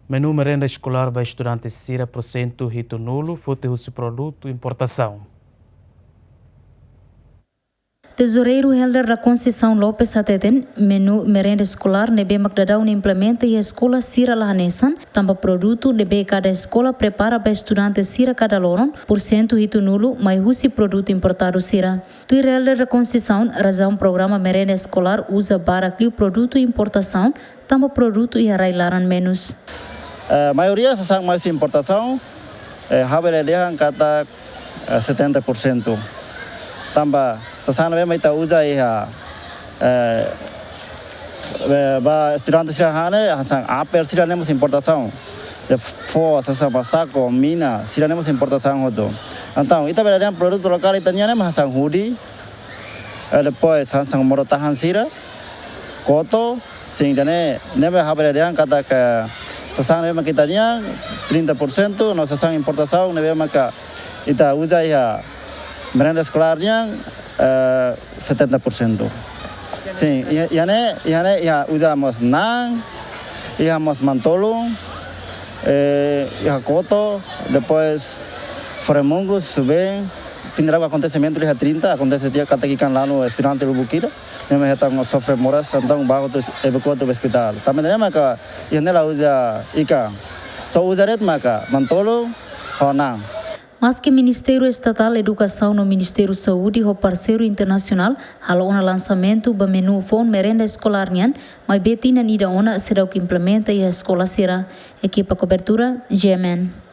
Menu merenda escolar para estudantes Sira % hito nulo, fote o produto importação. Tesoureiro Helder da Conceição Lopes Ateten, menu merenda escolar nebe Magdadão implementa e a escola Sira Lahanesan, tamba produto nebe cada escola prepara para estudantes Sira cada loron, % hito nulo, mas usi produto importado Sira. Tu Helder da Conceição, razão programa merenda escolar usa para que o produto importação, tamba produto e arrailaran menos. A maioria são mais importação, haverá kata 70%. Tamba sasana memang kita usa ba estudantes sirahane hasang apel sira nemos importação de fo sasama saco mina sira nemos importação hodo então ita berada produto lokal itanya nem hasang hoodie depois hasang morotahan sira koto sehingga nebe haberada kata ke sasana memang kitanya 30% no sasang importação nebe maka ita usa merenda escolarnya 70%. Sim, ya usamos nang, usamos mantolo, koto, depois fremungos, subem. Final do acontecimento dia 30, acontece dia que ikan lá estudante do Bukira, nós estamos sofrendo moras, então bago tu evacuado do hospital. Também maka ela usa ikan, só usa red maka mantolo, nang. Mas que Ministério Estatal da Educação no Ministério Saúde e o parceiro internacional halou um lançamento do menu fone merenda escolar nian, mas betina nida ona será o que implementa e a escola será equipa cobertura GMN.